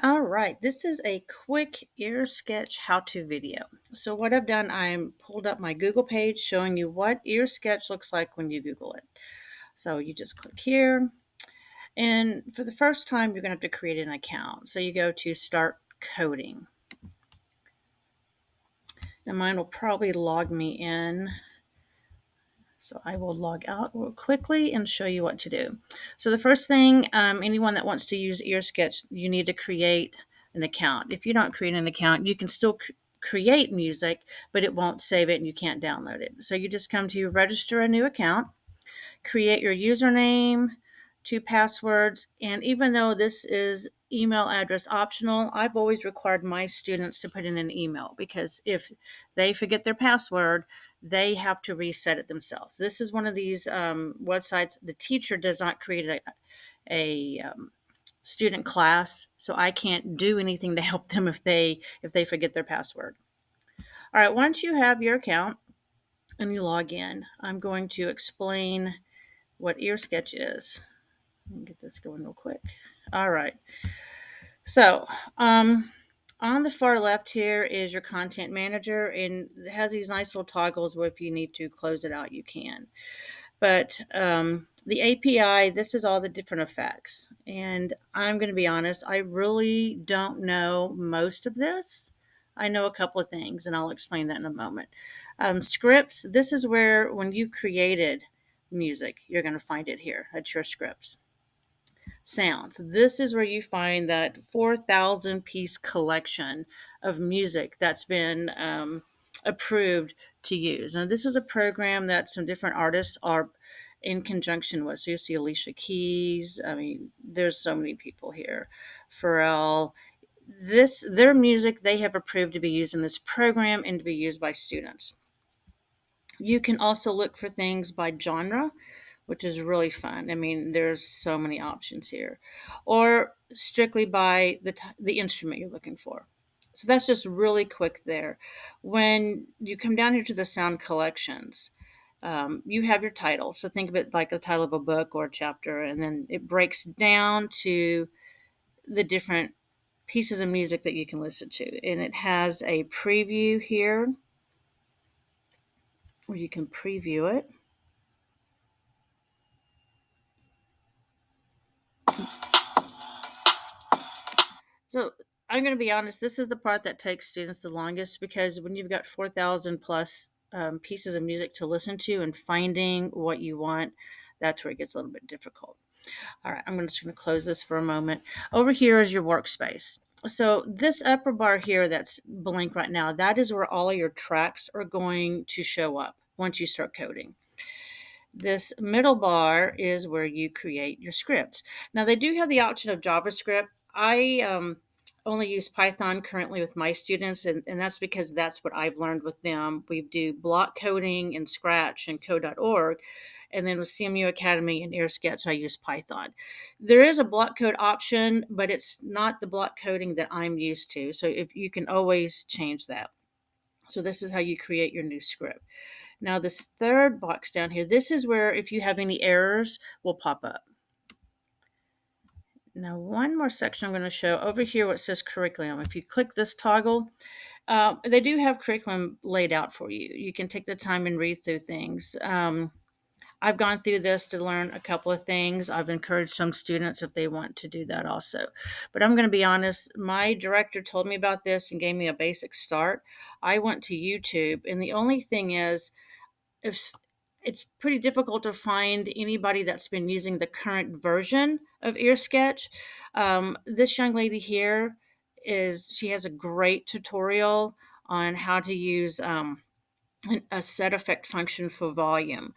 All right, this is a quick EarSketch how-to video. So what I've done, I'm pulled up my Google page showing you what EarSketch looks like when you Google it. So you just click here, and for the first time, you're going to have to create an account. So you go to Start Coding. And mine will probably log me in. So I will log out real quickly and show you what to do. So the first thing, anyone that wants to use EarSketch, you need to create an account. If you don't create an account, you can still create music, but it won't save it and you can't download it. So you just come to register a new account, create your username, two passwords, and even though this is email address optional, I've always required my students to put in an email because if they forget their password, they have to reset it themselves. This is one of these websites. The teacher does not create a student class, so I can't do anything to help them if they forget their password. All right, once you have your account and you log in, I'm going to explain what EarSketch is. Let me get this going real quick. All right. So, on the far left here is your content manager, and it has these nice little toggles where if you need to close it out, you can. But the API, this is all the different effects. And I'm going to be honest, I really don't know most of this. I know a couple of things, and I'll explain that in a moment. Scripts, this is where when you've created music, you're going to find it here. That's your scripts. Sounds. This is where you find that 4,000 piece collection of music that's been approved to use. And this is a program that some different artists are in conjunction with. So you see Alicia Keys. I mean, there's so many people here. Pharrell. Their music they have approved to be used in this program and to be used by students. You can also look for things by genre, which is really fun. I mean, there's so many options here, or strictly by the instrument you're looking for. So that's just really quick there. When you come down here to the sound collections, you have your title. So think of it like the title of a book or a chapter, and then it breaks down to the different pieces of music that you can listen to. And it has a preview here where you can preview it. So I'm going to be honest, this is the part that takes students the longest because when you've got 4,000 plus pieces of music to listen to and finding what you want, that's where it gets a little bit difficult. All right, I'm just going to close this for a moment. Over here is your workspace. So this upper bar here that's blank right now, that is where all of your tracks are going to show up once you start coding. This middle bar is where you create your scripts. Now they do have the option of JavaScript. I only use Python currently with my students, and that's because that's what I've learned with them. We do block coding in Scratch and code.org, and then with CMU Academy and EarSketch, I use Python. There is a block code option, but it's not the block coding that I'm used to. So if you can always change that. So this is how you create your new script. Now this third box down here, this is where if you have any errors will pop up. Now one more section I'm going to show over here where it says curriculum. If you click this toggle, they do have curriculum laid out for you. You can take the time and read through things. I've gone through this to learn a couple of things. I've encouraged some students if they want to do that also. But I'm going to be honest, my director told me about this and gave me a basic start. I went to YouTube, and the only thing is, if it's pretty difficult to find anybody that's been using the current version of EarSketch. This young lady here she has a great tutorial on how to use a set effect function for volume.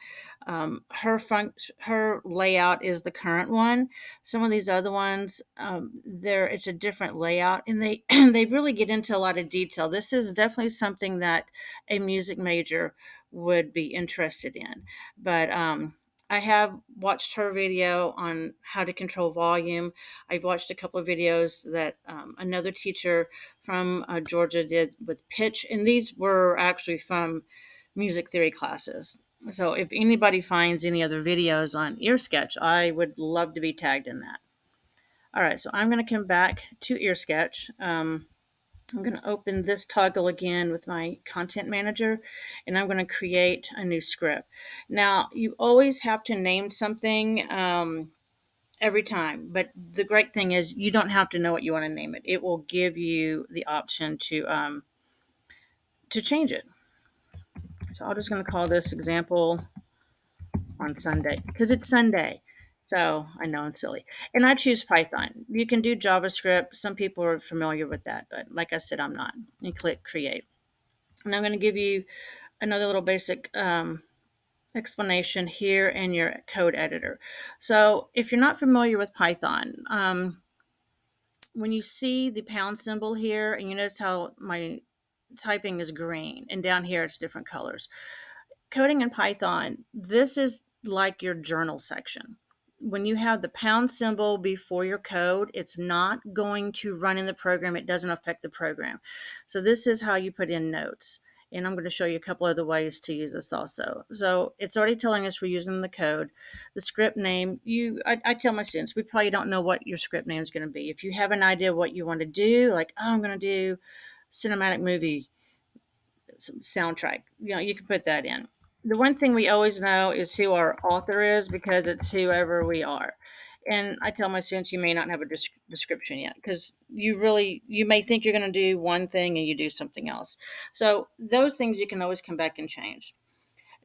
Her layout is the current one. Some of these other ones, it's a different layout, and they they really get into a lot of detail. This is definitely something that a music major would be interested in. But I have watched her video on how to control volume. I've watched a couple of videos that another teacher from Georgia did with pitch, and these were actually from music theory classes. So if anybody finds any other videos on EarSketch, I would love to be tagged in that. All right, so I'm going to come back to EarSketch. I'm going to open this toggle again with my content manager, and I'm going to create a new script. Now, you always have to name something every time, but the great thing is you don't have to know what you want to name it. It will give you the option to change it. So I'm just going to call this example on Sunday because it's Sunday. So I know I'm silly. And I choose Python. You can do JavaScript. Some people are familiar with that, but like I said, I'm not. And click create. And I'm going to give you another little basic explanation here in your code editor. So if you're not familiar with Python, when you see the pound symbol here, and you notice how my typing is green, and down here it's different colors. Coding in Python, this is like your journal section. When you have the pound symbol before your code, it's not going to run in the program. It doesn't affect the program. So this is how you put in notes. And I'm going to show you a couple other ways to use this also. So it's already telling us we're using the code. The script name, I tell my students, we probably don't know what your script name is going to be. If you have an idea what you want to do, like, oh, I'm going to do cinematic movie soundtrack, you can put that in. The one thing we always know is who our author is because it's whoever we are. And I tell my students, you may not have a description yet because you may think you're going to do one thing and you do something else. So those things you can always come back and change.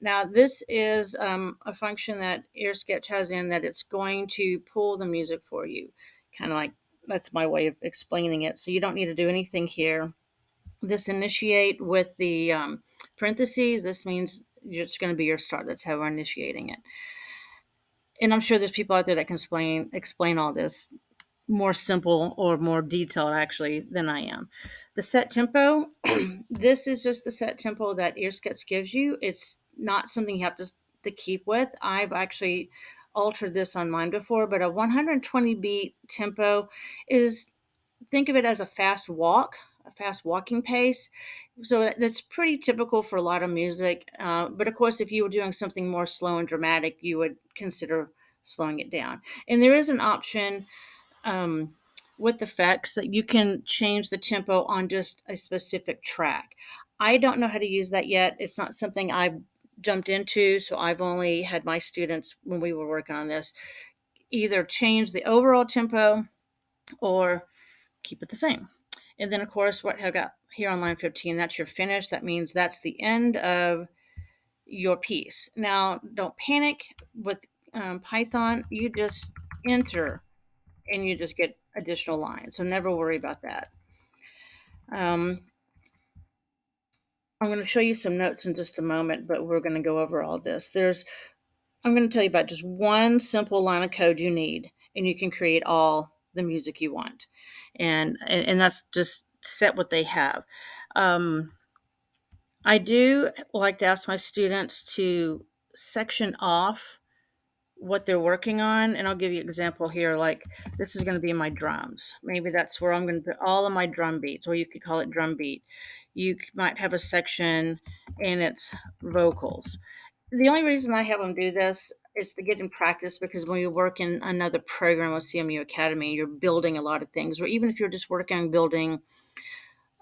Now, this is a function that EarSketch has in that it's going to pull the music for you. Kind of like that's my way of explaining it. So you don't need to do anything here. This initiate with the parentheses, this means it's going to be your start. That's how we're initiating it. And I'm sure there's people out there that can explain all this more simple or more detailed actually than I am. The set tempo, this is just the set tempo that EarSketch gives you. It's not something you have to keep with. I've actually altered this on mine before, but a 120 beat tempo is, think of it as a fast walking pace. So that's pretty typical for a lot of music. But of course, if you were doing something more slow and dramatic, you would consider slowing it down. And there is an option with effects that you can change the tempo on just a specific track. I don't know how to use that yet. It's not something I've jumped into. So I've only had my students, when we were working on this, either change the overall tempo or keep it the same. And then, of course, what I've got here on line 15, that's your finish. That means that's the end of your piece. Now, don't panic with Python. You just enter and you just get additional lines. So never worry about that. I'm going to show you some notes in just a moment, but we're going to go over all this. I'm going to tell you about just one simple line of code you need, and you can create all the music you want. And that's just set what they have. I do like to ask my students to section off what they're working on. And I'll give you an example here. Like this is going to be my drums. Maybe that's where I'm going to put all of my drum beats, or you could call it drum beat. You might have a section and it's vocals. The only reason I have them do this is to get in practice, because when you work in another program with CMU Academy, you're building a lot of things, or even if you're just working on building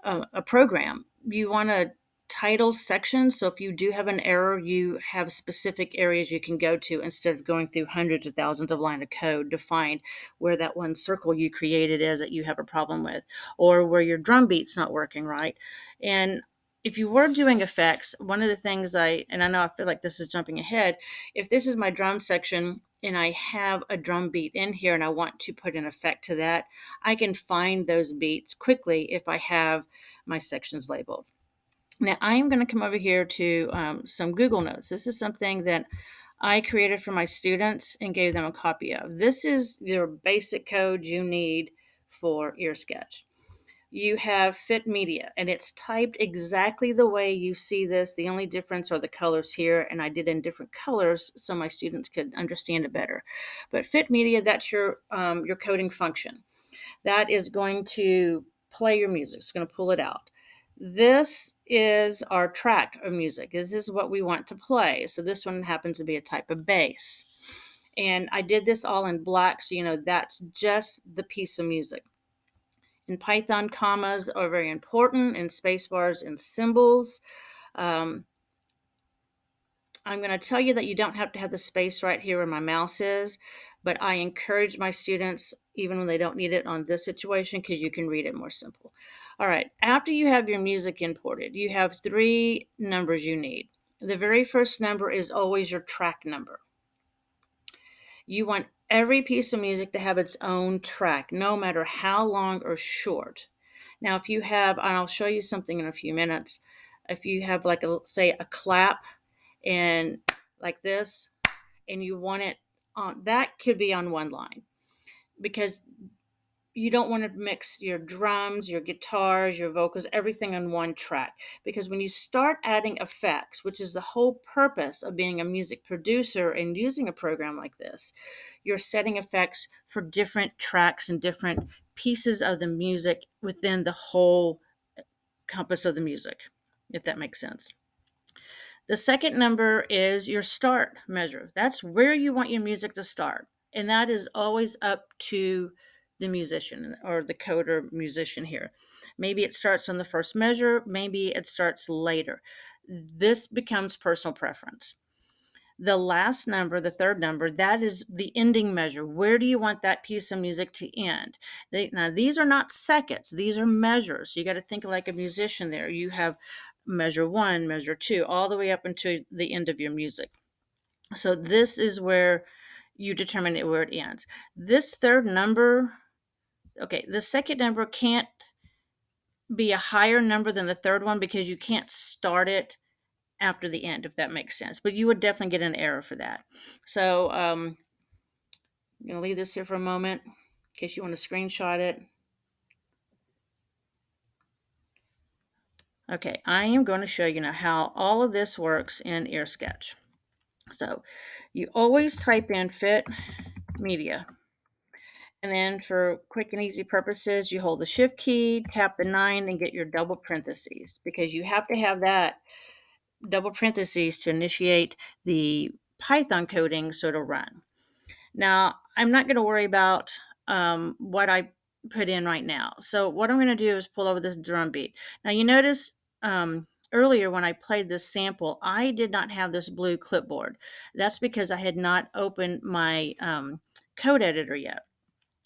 a program, you want to title sections. So if you do have an error, you have specific areas you can go to instead of going through hundreds of thousands of lines of code to find where that one circle you created is that you have a problem with, or where your drum beat's not working right. And if you were doing effects, one of the things and I know I feel like this is jumping ahead, if this is my drum section and I have a drum beat in here and I want to put an effect to that, I can find those beats quickly if I have my sections labeled. Now I'm going to come over here to some Google Notes. This is something that I created for my students and gave them a copy of. This is your basic code you need for EarSketch. You have fit media, and it's typed exactly the way you see this. The only difference are the colors here, and I did in different colors so my students could understand it better. But fit media, that's your coding function. That is going to play your music. It's going to pull it out. This is our track of music. This is what we want to play. So this one happens to be a type of bass. And I did this all in black, so you know that's just the piece of music. In Python, commas are very important, and space bars and symbols. Um, I'm going to tell you that you don't have to have the space right here where my mouse is, but I encourage my students, even when they don't need it on this situation, because you can read it more simple. All right, after you have your music imported, you have 3 numbers you need. The very first number is always your track number. You want every piece of music to have its own track, no matter how long or short. Now, if you have, and I'll show you something in a few minutes, if you have like say a clap and like this, and you want it on, that could be on one line, because you don't want to mix your drums, your guitars, your vocals, everything on one track. Because when you start adding effects, which is the whole purpose of being a music producer and using a program like this, you're setting effects for different tracks and different pieces of the music within the whole compass of the music, if that makes sense. The second number is your start measure. That's where you want your music to start. And that is always up to the musician or the coder musician here. Maybe it starts on the first measure, maybe it starts later. This becomes personal preference. The last number, the third number, that is the ending measure. Where do you want that piece of music to end? Now, these are not seconds, these are measures. You got to think like a musician there. You have measure 1, measure 2, all the way up until the end of your music. So this is where you determine where it ends. This third number, okay, the second number can't be a higher number than the third one because you can't start it after the end, if that makes sense. But you would definitely get an error for that. So I'm going to leave this here for a moment in case you want to screenshot it. Okay, I am going to show you now how all of this works in EarSketch. So you always type in fit media. And then for quick and easy purposes, you hold the shift key, tap the 9, and get your double parentheses, because you have to have that double parentheses to initiate the Python coding so it'll run. Now, I'm not going to worry about what I put in right now. So what I'm going to do is pull over this drum beat. Now, you notice earlier when I played this sample, I did not have this blue clipboard. That's because I had not opened my code editor yet.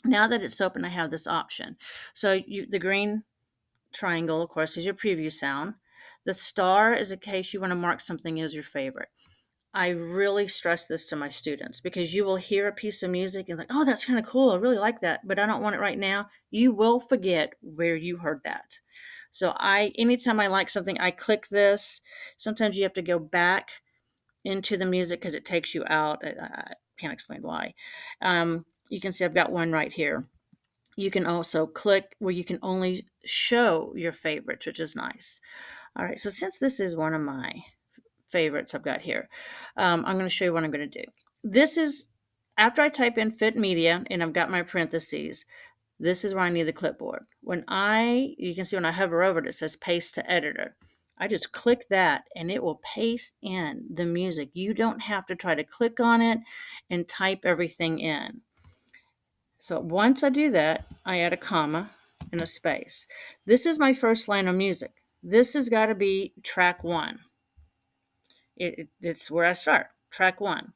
Now that it's open, I have this option. So the green triangle, of course, is your preview sound. The star is in case you want to mark something as your favorite. I really stress this to my students because you will hear a piece of music and like, oh, that's kind of cool. I really like that, but I don't want it right now. You will forget where you heard that. So anytime I like something, I click this. Sometimes you have to go back into the music because it takes you out. I can't explain why. You can see I've got one right here. You can also click where you can only show your favorites, which is nice. All right, so since this is one of my favorites I've got here, I'm going to show you what I'm going to do. This is after I type in fit media and I've got my parentheses. This is where I need the clipboard. You can see when I hover over it, it says paste to editor. I just click that and it will paste in the music. You don't have to try to click on it and type everything in. So once I do that, I add a comma and a space. This is my first line of music. This has got to be track 1. It's where I start, track 1.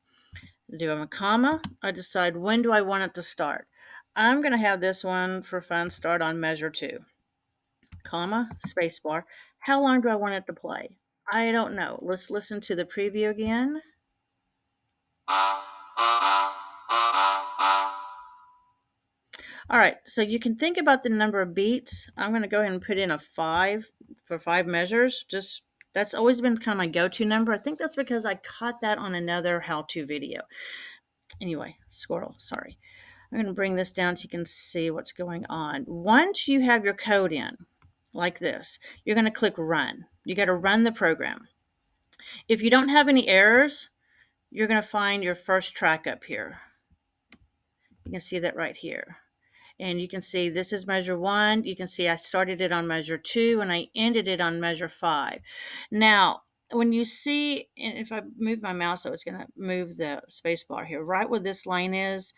I do a comma. I decide when do I want it to start. I'm going to have this one for fun start on measure 2. Comma, space bar. How long do I want it to play? I don't know. Let's listen to the preview again. All right, so you can think about the number of beats. I'm going to go ahead and put in a 5 for 5 measures. That's always been kind of my go-to number. I think that's because I caught that on another how-to video. Anyway, squirrel, sorry. I'm going to bring this down so you can see what's going on. Once you have your code in, like this, you're going to click Run. You got to run the program. If you don't have any errors, you're going to find your first track up here. You can see that right here. And you can see this is measure 1. You can see I started it on measure 2 and I ended it on measure 5. Now, when you see, and if I move my mouse, so it's going to move the space bar here, right where this line is,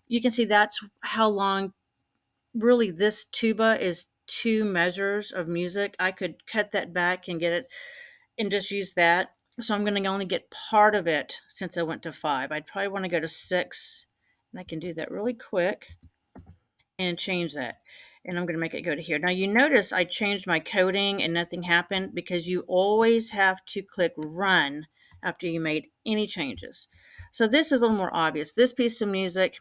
you can see that's how long really this tuba is 2 measures of music. I could cut that back and get it and just use that. So I'm going to only get part of it since I went to 5. I'd probably want to go to 6, and I can do that really quick and change that. And I'm going to make it go to here. Now you notice I changed my coding and nothing happened because you always have to click run after you made any changes. So this is a little more obvious. This piece of music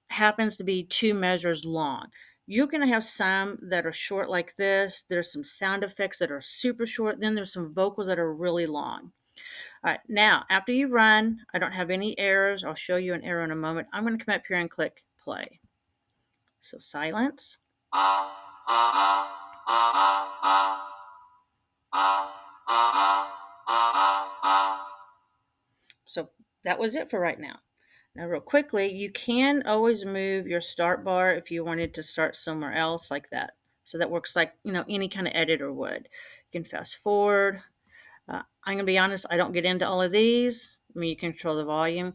happens to be 2 measures long. You're going to have some that are short like this. There's some sound effects that are super short. Then there's some vocals that are really long. All right, now after you run, I don't have any errors. I'll show you an error in a moment. I'm going to come up here and click play. So silence. So that was it for right now. Now, real quickly, you can always move your start bar if you wanted to start somewhere else like that. So that works like, any kind of editor would. You can fast forward. I'm going to be honest, I don't get into all of these. I mean, you can control the volume.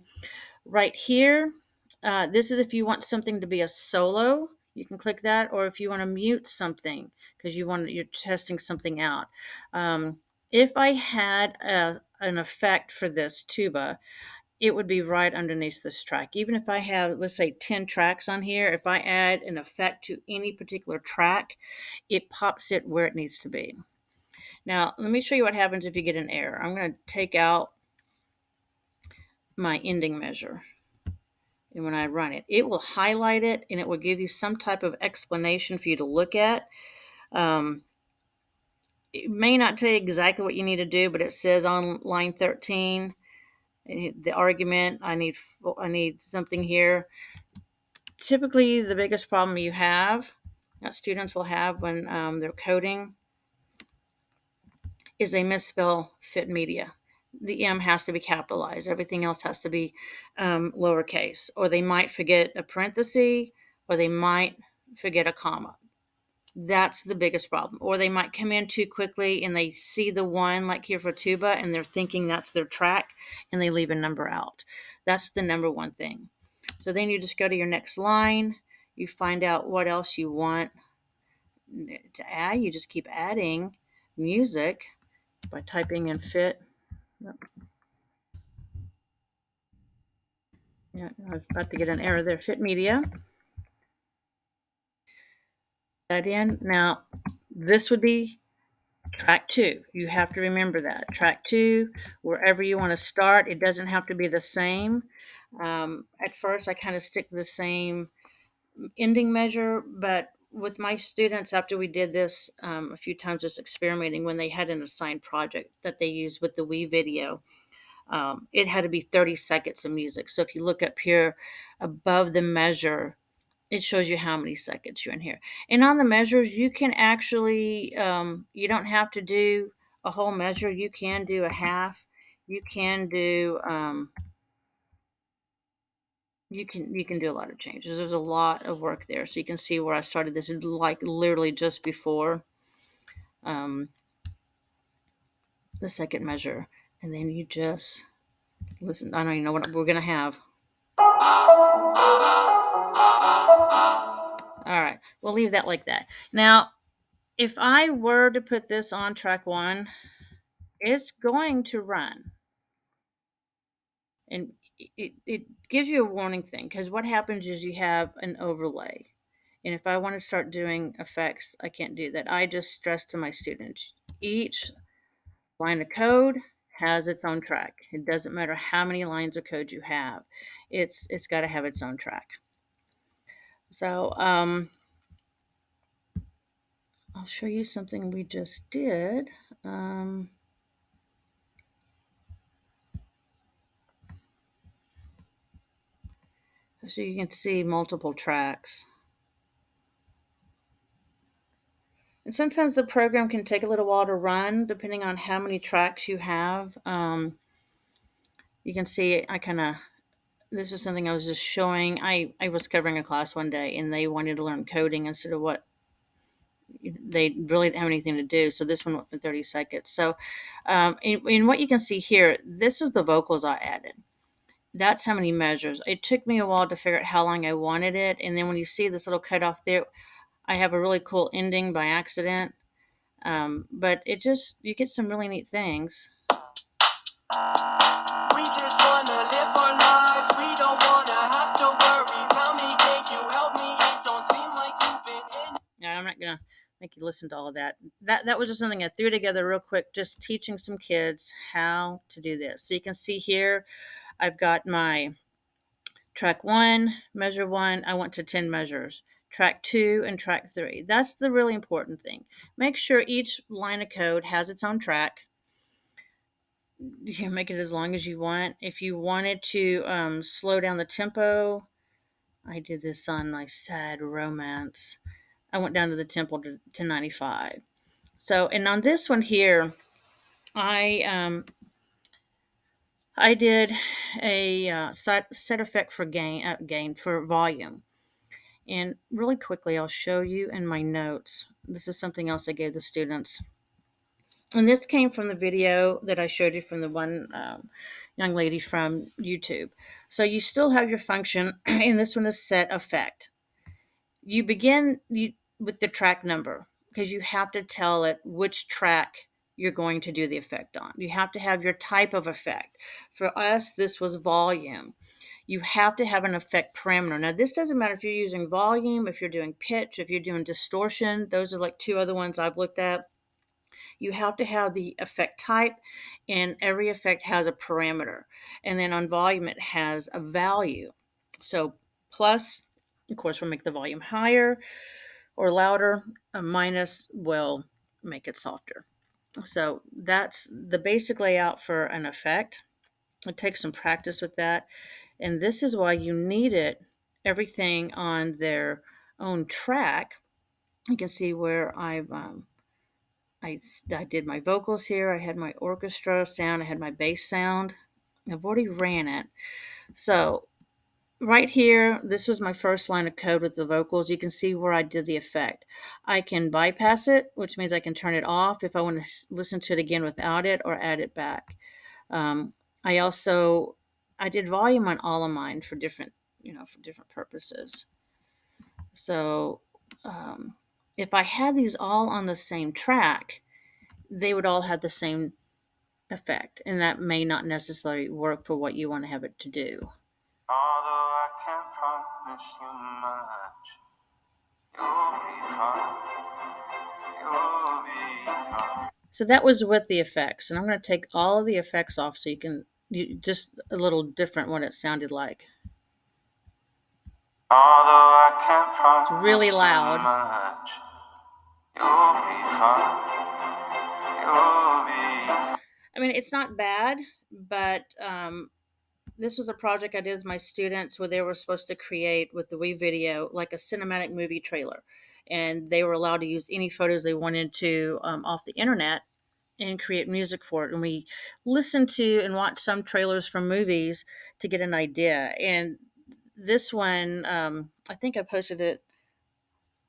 Right here, this is if you want something to be a solo, you can click that, or if you want to mute something because you're testing something out. If I had an effect for this tuba, it would be right underneath this track. Even if I have, let's say, 10 tracks on here, if I add an effect to any particular track, it pops it where it needs to be. Now, let me show you what happens if you get an error. I'm going to take out my ending measure. And when I run it, it will highlight it and it will give you some type of explanation for you to look at. It may not tell you exactly what you need to do, but it says on line 13, the argument, I need something here. Typically, the biggest problem you have, that students will have when they're coding, is they misspell fit media. The M has to be capitalized. Everything else has to be lowercase. Or they might forget a parenthesis, or they might forget a comma. That's the biggest problem. Or they might come in too quickly and they see the one, like here for tuba, and they're thinking that's their track, and they leave a number out. That's the number one thing. So then you just go to your next line. You find out what else you want to add. You just keep adding music by typing in fit. Yeah, I was about to get an error there. Fit media. That in. Now, this would be track 2. You have to remember that. Track 2, wherever you want to start, it doesn't have to be the same. At first, I kind of stick to the same ending measure, but with my students, after we did this a few times, just experimenting, when they had an assigned project that they used with the Wii video, it had to be 30 seconds of music. So if you look up here above the measure, it shows you how many seconds you're in here. And on the measures, you can actually, you don't have to do a whole measure. You can do a half. You can do, you can do a lot of changes. There's a lot of work there. So you can see where I started. This is like literally just before um, the second measure. And then you just listen. I don't even know what we're going to have. All right, we'll leave that like that. Now, if I were to put this on track 1, it's going to run. And it gives you a warning thing, because what happens is you have an overlay. And if I want to start doing effects, I can't do that. I just stress to my students, each line of code has its own track. It doesn't matter how many lines of code you have. It's got to have its own track. So I'll show you something we just did. So you can see multiple tracks. And sometimes the program can take a little while to run, depending on how many tracks you have. You can see this was something I was just showing. I was covering a class one day, and they wanted to learn coding instead of what they really didn't have anything to do. So this one went for 30 seconds. So in what you can see here, this is the vocals I added. That's how many measures. It took me a while to figure out how long I wanted it. And then when you see this little cutoff there, I have a really cool ending by accident. But it just, you get some really neat things. We just wanna live our lives. We don't wanna have to worry. Tell me, can you help me? It don't seem like you've been in. Yeah, I'm not gonna make you listen to all of that. That was just something I threw together real quick, just teaching some kids how to do this. So you can see here, I've got my track 1, measure 1. I went to 10 measures. Track 2 and track 3. That's the really important thing. Make sure each line of code has its own track. You can make it as long as you want. If you wanted to slow down the tempo, I did this on my sad romance. I went down to the tempo to 95. So, and on this one here, I did a set effect for gain for volume. And really quickly, I'll show you in my notes. This is something else I gave the students. And this came from the video that I showed you from the one young lady from YouTube. So you still have your function, and this one is set effect. You begin with the track number because you have to tell it which track you're going to do the effect on. You have to have your type of effect. For us, this was volume. You have to have an effect parameter. Now, this doesn't matter if you're using volume, if you're doing pitch, if you're doing distortion. Those are like 2 other ones I've looked at. You have to have the effect type, and every effect has a parameter. And then on volume, it has a value. So plus, of course, will make the volume higher or louder. A minus will make it softer. So that's the basic layout for an effect. It takes some practice with that. And this is why you need it, everything on their own track. You can see where I did my vocals here. I had my orchestra sound. I had my bass sound. I've already ran it. So right here, this was my first line of code with the vocals. You can see where I did the effect. I can bypass it, which means I can turn it off if I want to listen to it again without it, or add it back. I did volume on all of mine for different purposes. So if I had these all on the same track, they would all have the same effect, and that may not necessarily work for what you want to have it to do. Although I can't promise you much, you'll be fine. You'll be fine. So that was with the effects, and I'm going to take all of the effects off so you can just a little different what it sounded like. Although I can't promise it's really loud. Much, you'll be fine. I mean, it's not bad, but this was a project I did with my students where they were supposed to create with the WeVideo like a cinematic movie trailer. And they were allowed to use any photos they wanted to off the internet and create music for it. And we listened to and watched some trailers from movies to get an idea. And this one, I think I posted it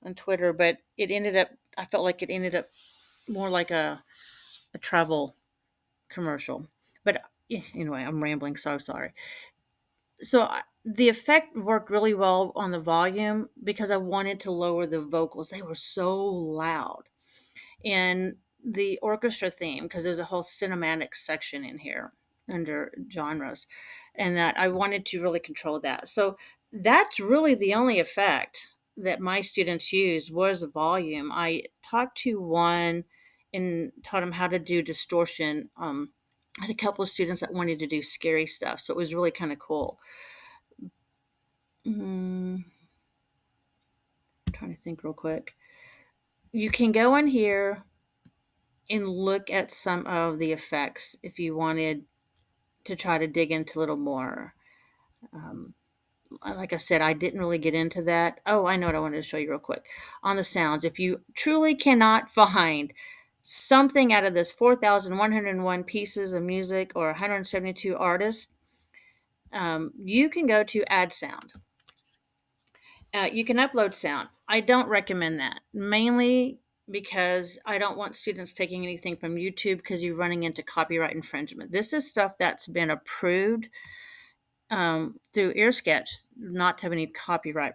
on Twitter, but I felt like it ended up more like a travel commercial. But anyway, I'm rambling, so sorry. So the effect worked really well on the volume because I wanted to lower the vocals. They were so loud. And the orchestra theme, because there's a whole cinematic section in here under genres, and that I wanted to really control that. So that's really the only effect that my students used was volume. I talked to one and taught them how to do distortion. I had a couple of students that wanted to do scary stuff, so it was really kind of cool. I'm trying to think real quick. You can go in here and look at some of the effects if you wanted to try to dig into a little more. Like I said, I didn't really get into that. Oh, I know what I wanted to show you real quick. On the sounds, if you truly cannot find something out of this 4,101 pieces of music or 172 artists, you can go to Add Sound. You can upload sound. I don't recommend that. Mainly, because I don't want students taking anything from YouTube because you're running into copyright infringement. This is stuff that's been approved through EarSketch not to have any copyright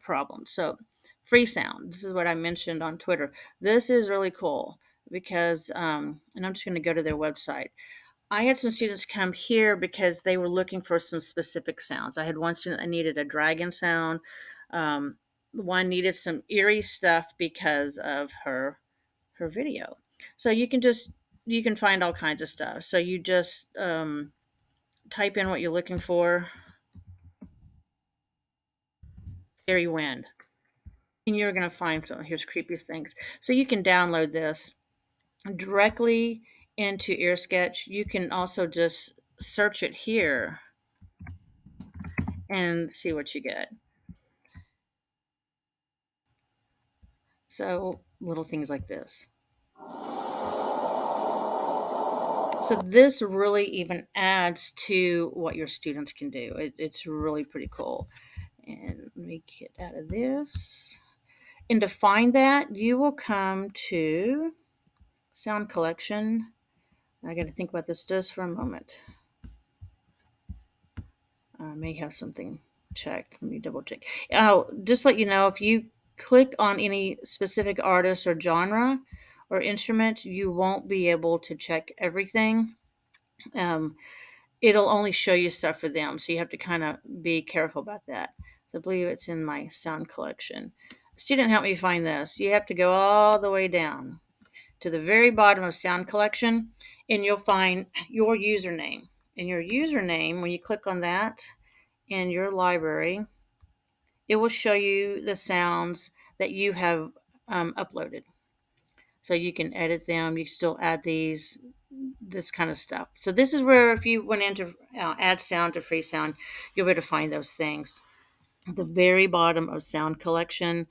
problems. So, free sound. This is what I mentioned on Twitter. This is really cool because, and I'm just going to go to their website. I had some students come here because they were looking for some specific sounds. I had one student that needed a dragon sound. Um, One needed some eerie stuff because of her video. So you can find all kinds of stuff. So you just type in what you're looking for, scary wind, and you're going to find some. Here's creepiest things. So you can download this directly into EarSketch. You can also just search it here and see what you get. So little things like this. So this really even adds to what your students can do. It's really pretty cool. And let me get out of this. And to find that, you will come to sound collection. I got to think about this just for a moment. I may have something checked. Let me double check. Oh, just let you know, if you click on any specific artist or genre or instrument, you won't be able to check everything. It'll only show you stuff for them, so you have to kind of be careful about that. So I believe it's in my sound collection. A student helped me find this. You have to go all the way down to the very bottom of sound collection, and you'll find your username. And your username, when you click on that in your library, it will show you the sounds that you have uploaded. So you can edit them. You can still add this kind of stuff. So this is where, if you went into add sound to free sound, you'll be able to find those things. At the very bottom of sound collection,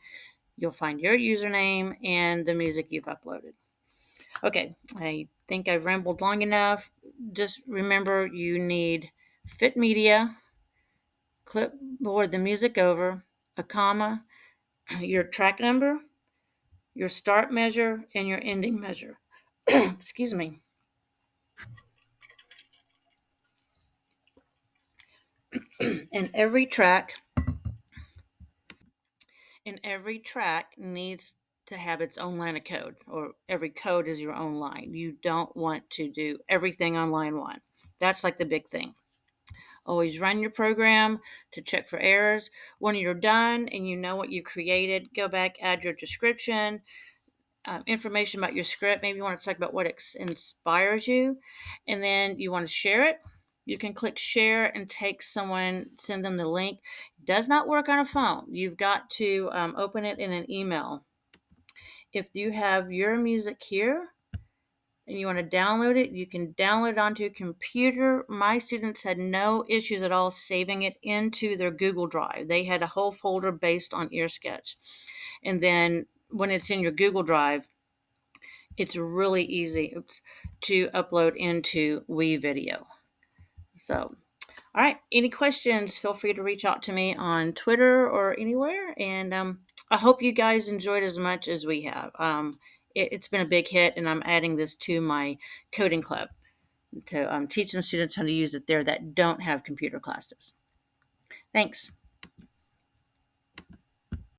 you'll find your username and the music you've uploaded. Okay, I think I've rambled long enough. Just remember, you need fit media, clipboard the music over, a comma, your track number, your start measure, and your ending measure. Excuse me. And every track needs to have its own line of code, or every code is your own line. You don't want to do everything on line one. That's like the big thing. Always run your program to check for errors. When you're done and you know what you created, go back, add your description, information about your script. Maybe you want to talk about what inspires you, and then you want to share it. You can click share and send them the link. It does not work on a phone. You've got to open it in an email. If you have your music here and you want to download it, you can download it onto your computer. My students had no issues at all saving it into their Google Drive. They had a whole folder based on EarSketch. And then when it's in your Google Drive, it's really easy to upload into WeVideo. So, all right, any questions, feel free to reach out to me on Twitter or anywhere. And I hope you guys enjoyed as much as we have. It's been a big hit, and I'm adding this to my coding club to teach some students how to use it there that don't have computer classes. Thanks.